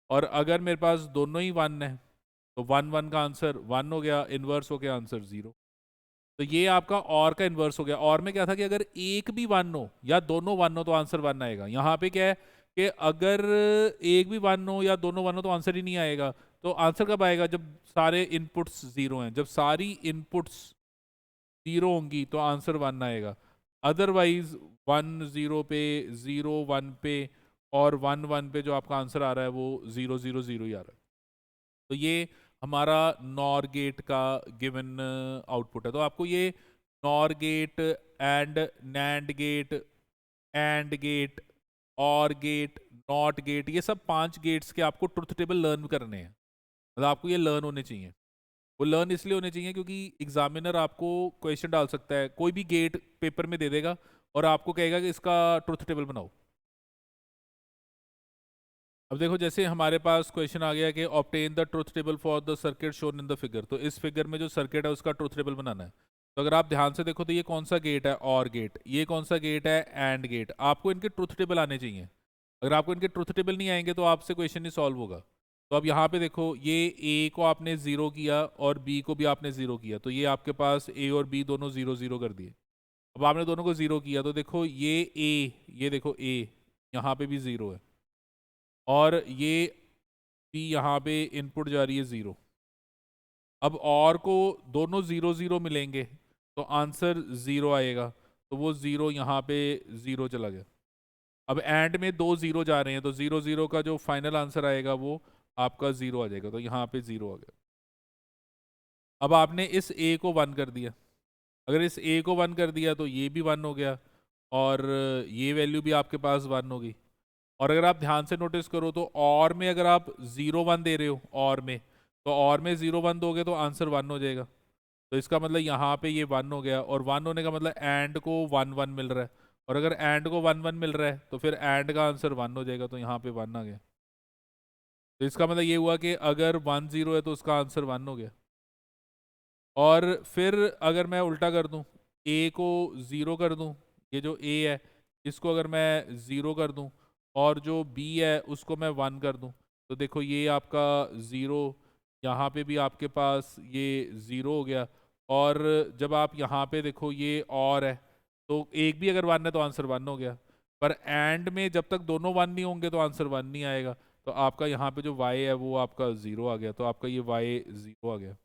और अगर मेरे पास दोनों ही वन है तो वन वन का आंसर वन हो गया, इन्वर्स हो गया आंसर ज़ीरो। तो ये आपका और का इन्वर्स हो गया। और में क्या था कि अगर एक भी वन हो या दोनों वन हो तो आंसर वन आएगा। यहाँ पे क्या है कि अगर एक भी वन हो या दोनों वन हो तो आंसर ही नहीं आएगा। तो आंसर कब आएगा, जब सारे इनपुट्स जीरो हैं। जब सारी इनपुट्स जीरो होंगी तो आंसर वन आएगा, अदरवाइज वन जीरो पे, जीरो वन पे और वन वन पे जो आपका आंसर आ रहा है वो जीरो जीरो जीरो ही आ रहा है। तो ये हमारा नॉर गेट का गिवन आउटपुट है। तो आपको ये NOR gate and NAND gate, AND gate, OR gate, NOT gate, ये सब 5 गेट्स के आपको ट्रुथ टेबल लर्न करने हैं। मतलब आपको ये लर्न होने चाहिए। वो लर्न इसलिए होने चाहिए क्योंकि एग्जामिनर आपको क्वेश्चन डाल सकता है, कोई भी गेट पेपर में दे देगा और आपको कहेगा कि इसका ट्रुथ टेबल बनाओ। अब देखो जैसे हमारे पास क्वेश्चन आ गया कि obtain the truth table for the circuit shown in the figure. तो इस फिगर में जो सर्किट है उसका ट्रुथ टेबल बनाना है। तो अगर आप ध्यान से देखो तो ये कौन सा गेट है, और गेट, ये कौन सा गेट है, एंड गेट। आपको इनके ट्रुथ टेबल आने चाहिए। अगर आपको इनके ट्रुथ टेबल नहीं आएंगे तो आपसे क्वेश्चन नहीं सॉल्व होगा। तो अब यहाँ पे देखो, ये ए को आपने ज़ीरो किया और बी को भी आपने ज़ीरो किया, तो ये आपके पास ए और बी दोनों ज़ीरो ज़ीरो कर दिए। अब आपने दोनों को ज़ीरो किया तो देखो ये ए, ये देखो ए यहाँ पे भी ज़ीरो है, और ये बी यहाँ पे इनपुट जा रही है ज़ीरो। अब और को दोनों ज़ीरो ज़ीरो मिलेंगे तो आंसर ज़ीरो आएगा, तो वो ज़ीरो यहाँ पे ज़ीरो चला गया। अब एंड में दो ज़ीरो जा रहे हैं तो ज़ीरो ज़ीरो का जो फाइनल आंसर आएगा वो आपका ज़ीरो आ जाएगा, तो यहाँ पे ज़ीरो आ गया। अब आपने इस ए को वन कर दिया। अगर इस ए को वन कर दिया तो ये भी वन हो गया, और ये वैल्यू भी आपके पास वन हो गई। और अगर आप ध्यान से नोटिस करो तो और में अगर आप ज़ीरो वन दे रहे हो, और में, तो और में ज़ीरो वन दोगे तो आंसर वन हो जाएगा। तो इसका मतलब यहाँ पे ये वन हो गया, और वन होने का मतलब एंड को वन वन मिल रहा है, और अगर एंड को वन वन मिल रहा है तो फिर एंड का आंसर वन हो जाएगा, तो यहाँ पे वन आ गया। तो इसका मतलब ये हुआ कि अगर वन ज़ीरो है तो उसका आंसर वन हो गया। और फिर अगर मैं उल्टा कर दूं, ए को ज़ीरो कर दूं, ये जो ए है इसको अगर मैं ज़ीरो कर दूं, और जो बी है उसको मैं वन कर दूं, तो देखो ये आपका ज़ीरो, यहाँ पे भी आपके पास ये ज़ीरो हो गया। और जब आप यहाँ पे देखो ये और है, तो एक भी अगर वन है तो आंसर वन हो गया। पर एंड में जब तक दोनों वन नहीं होंगे तो आंसर वन नहीं आएगा। तो आपका यहाँ पे जो वाई है वो आपका ज़ीरो आ गया, तो आपका ये वाई ज़ीरो आ गया।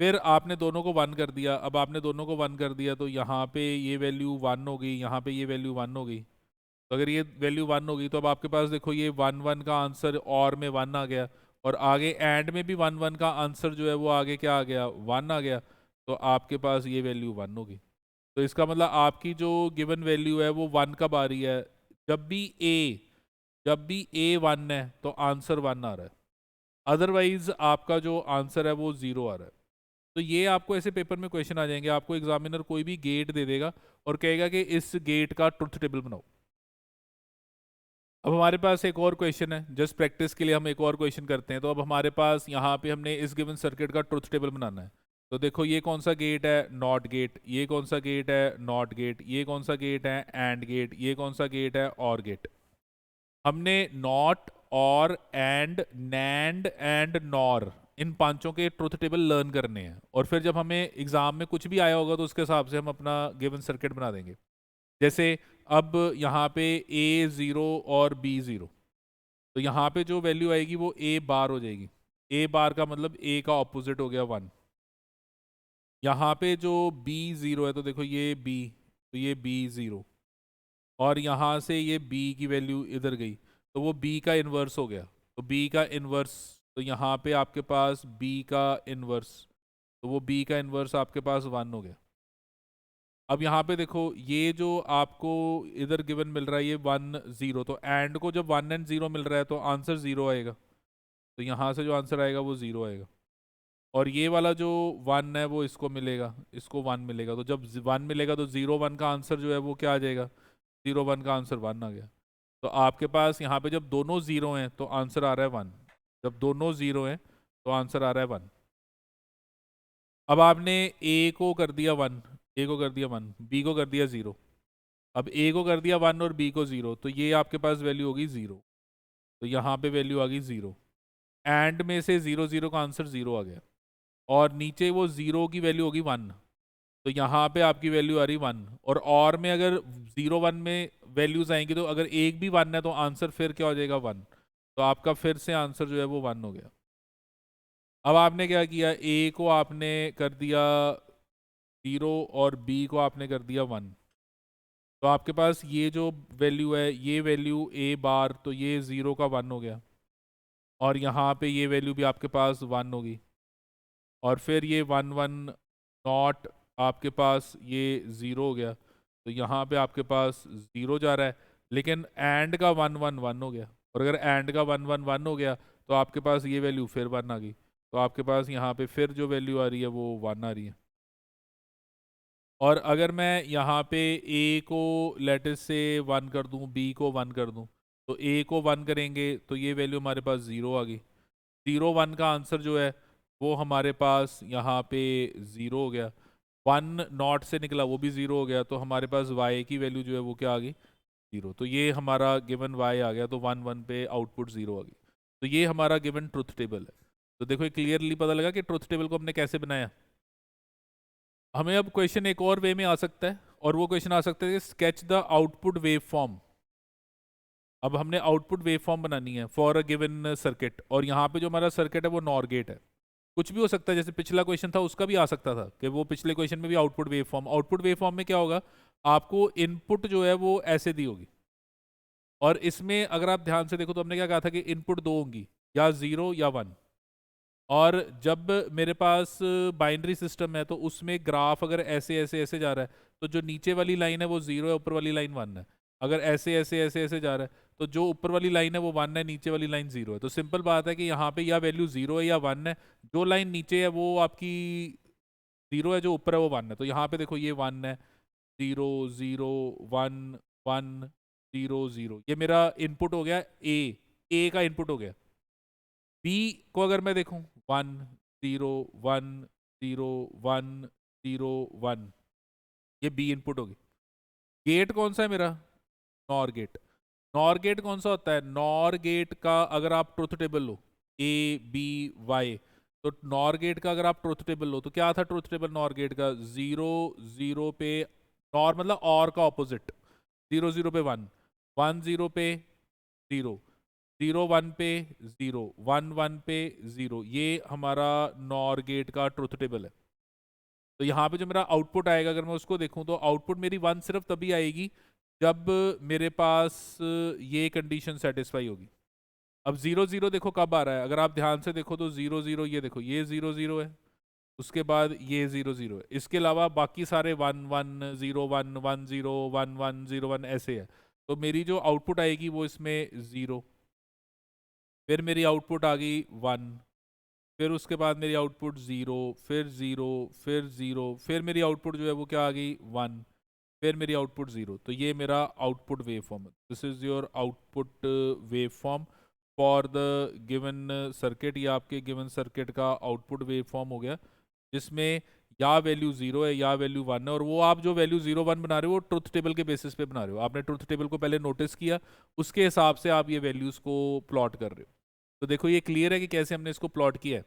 फिर आपने दोनों को वन कर दिया। अब आपने दोनों को वन कर दिया तो यहाँ पे ये वैल्यू वन हो गई, यहाँ पे ये वैल्यू वन हो गई। तो अगर ये वैल्यू वन हो गई तो अब आपके पास देखो ये वन वन का आंसर और में वन आ गया, और आगे एंड में भी वन वन का आंसर जो है वो आगे क्या आ गया, वन आ गया। तो आपके पास ये वैल्यू वन होगी। तो इसका मतलब आपकी जो गिवन वैल्यू है वो वन कब आ रही है, जब भी ए वन है तो आंसर वन आ रहा है, अदरवाइज आपका जो आंसर है वो ज़ीरो आ रहा है। तो ये आपको ऐसे पेपर में क्वेश्चन आ जाएंगे, आपको एग्जामिनर कोई भी गेट दे देगा और कहेगा कि इस गेट का ट्रुथ टेबल बनाओ। अब हमारे पास एक और क्वेश्चन है, जस्ट प्रैक्टिस के लिए हम एक और क्वेश्चन करते हैं। तो अब हमारे पास यहाँ पे हमने इस गिवन सर्किट का ट्रुथ टेबल बनाना है। तो देखो ये कौन सा गेट है, नॉट गेट, ये कौन सा गेट है, नॉट गेट, ये कौन सा गेट है, एंड गेट, ये कौन सा गेट है, और गेट। हमने नॉट, और, एंड, नैंड एंड नॉर, इन पांचों के ट्रुथ टेबल लर्न करने हैं, और फिर जब हमें एग्जाम में कुछ भी आया होगा तो उसके हिसाब से हम अपना गिवन सर्किट बना देंगे। जैसे अब यहाँ पे ए ज़ीरो और बी ज़ीरो, तो यहाँ पे जो वैल्यू आएगी वो ए बार हो जाएगी। ए बार का मतलब ए का ऑपोजिट हो गया वन। यहाँ पे जो बी ज़ीरो है तो देखो ये बी, तो ये बी ज़ीरो, और यहाँ से ये b की वैल्यू इधर गई, तो वो b का इन्वर्स हो गया। तो b का इन्वर्स, तो यहाँ पे आपके पास b का इन्वर्स, तो वो b का इन्वर्स आपके पास 1 हो गया। अब यहाँ पे देखो ये जो आपको इधर गिवन मिल रहा है ये 1 0, तो एंड को जब 1 एंड 0 मिल रहा है तो आंसर 0 आएगा। तो यहाँ से जो आंसर आएगा वो 0 आएगा। और ये वाला जो 1 है वो इसको मिलेगा, इसको 1 मिलेगा। तो जब 1 मिलेगा तो 0 1 का आंसर जो है वो क्या आ जाएगा, 0 1 का आंसर 1 आ गया। तो आपके पास यहाँ पे जब दोनों 0 हैं तो आंसर आ रहा है 1, जब दोनों 0 हैं तो आंसर आ रहा है 1। अब आपने a को कर दिया 1, a को कर दिया 1, b को कर दिया 0। अब a को कर दिया 1 और b को 0, तो ये आपके पास वैल्यू होगी 0। तो यहाँ पे वैल्यू आ गई 0। एंड में से 0 0 का आंसर 0 आ गया। और नीचे वो 0 की वैल्यू होगी 1, तो यहाँ पे आपकी वैल्यू आ रही 1। और में अगर 0 1 में वैल्यूज आएंगी तो अगर एक भी 1 है तो आंसर फिर क्या हो जाएगा 1। तो आपका फिर से आंसर जो है वो 1 हो गया। अब आपने क्या किया, a को आपने कर दिया 0 और b को आपने कर दिया 1। तो आपके पास ये जो वैल्यू है ये वैल्यू a बार, तो ये 0 का 1 हो गया। और यहाँ पे ये वैल्यू भी आपके पास 1 होगी। और फिर ये 1 1 नॉट आपके पास ये 0 हो गया। तो यहाँ पे आपके पास 0 जा रहा है, लेकिन एंड का 1 1 1 हो गया। और अगर एंड का 1 1 1 हो गया तो आपके पास ये वैल्यू फिर 1 आ गई। तो आपके पास यहाँ पे फिर जो वैल्यू आ रही है वो 1 आ रही है। और अगर मैं यहाँ पे a को लेटेस से 1 कर दूँ, b को 1 कर दूँ, तो a को 1 करेंगे तो ये वैल्यू हमारे पास 0 आ गई। 0 1 का आंसर जो है वो हमारे पास यहाँ पे 0 हो गया। 1 नॉट से निकला वो भी 0 हो गया। तो हमारे पास y की वैल्यू जो है वो क्या आ गई, 0। तो ये हमारा गिवन y आ गया। तो 1 1 पे आउटपुट 0 आ गई। तो ये हमारा गिवन ट्रुथ टेबल है। तो देखो ये क्लियरली पता लगा कि ट्रुथ टेबल को हमने कैसे बनाया। हमें अब क्वेश्चन एक और वे में आ सकता है, और वो क्वेश्चन आ सकता है sketch the output wave form. अब हमने आउटपुट वेव फॉर्म बनानी है फॉर अ गिवन सर्किट, और यहाँ पे जो हमारा सर्किट है वो नॉर गेट है। कुछ भी हो सकता है, जैसे पिछला क्वेश्चन था उसका भी आ सकता था कि वो पिछले क्वेश्चन में भी output wave form. Output wave form में क्या होगा, आपको इनपुट जो है वो ऐसे दी होगी। और इसमें अगर आप ध्यान से देखो तो हमने क्या कहा था कि इनपुट 2 होंगी, या 0 या 1। और जब मेरे पास बाइनरी सिस्टम है तो उसमें ग्राफ अगर ऐसे ऐसे ऐसे जा रहा है तो जो नीचे वाली लाइन है वो 0 है, ऊपर वाली लाइन 1 है। अगर ऐसे ऐसे ऐसे ऐसे जा रहा है तो जो ऊपर वाली लाइन है वो 1 है, नीचे वाली लाइन 0 है। तो सिंपल बात है कि यहाँ पे या वैल्यू 0 है या 1 है। जो लाइन नीचे है वो आपकी 0 है, जो ऊपर है वो 1 है। तो यहाँ पे देखो ये 1 है, 0 0 1 1 0 0, ये मेरा इनपुट हो गया ए का इनपुट हो गया। बी को अगर मैं देखूं 1 0 1 0 1 0 1, ये बी इनपुट होगी। गेट कौन सा है मेरा, नॉर गेट। नॉर गेट कौन सा होता है, नॉर गेट का अगर आप ट्रुथ टेबल लो ए बी वाई, तो नॉर गेट का अगर आप ट्रुथ टेबल लो तो क्या था ट्रुथ टेबल नॉर गेट का, 0 0 पे नॉर मतलब और का ऑपोजिट, 0 0 पे 1 1 0 पे 0 0 1 पे 0 1 1 पे 0, ये हमारा नॉर गेट का ट्रुथ टेबल है। तो यहाँ पे जो मेरा आउटपुट आएगा अगर मैं उसको देखूं तो आउटपुट मेरी 1 सिर्फ तभी आएगी जब मेरे पास ये कंडीशन सेटिस्फाई होगी। अब 0 0 देखो कब आ रहा है, अगर आप ध्यान से देखो तो 0 0, ये देखो ये 0 0 है, उसके बाद ये 0 0 है, इसके अलावा बाकी सारे 1 1 0 1 1 0 1 1 0 1 ऐसे है। तो मेरी जो आउटपुट आएगी वो इसमें 0, फिर मेरी आउटपुट आ गई 1, फिर उसके बाद मेरी आउटपुट 0, फिर 0, फिर 0, फिर मेरी आउटपुट जो है वो क्या आ गई 1, फिर मेरी आउटपुट 0। तो ये मेरा आउटपुट वेव फॉर्म है। This is your output wave form for the given circuit. ये आपके गिवन सर्किट का आउटपुट वेव फॉर्म हो गया, जिसमें या वैल्यू 0 है या वैल्यू 1 है। और वो आप जो वैल्यू 0 1 बना रहे हो वो ट्रुथ टेबल के बेसिस पे बना रहे हो। आपने ट्रुथ टेबल को पहले नोटिस किया, उसके हिसाब से आप ये वैल्यूज को प्लॉट कर रहे हो। तो देखो ये क्लियर है कि कैसे हमने इसको प्लॉट किया है।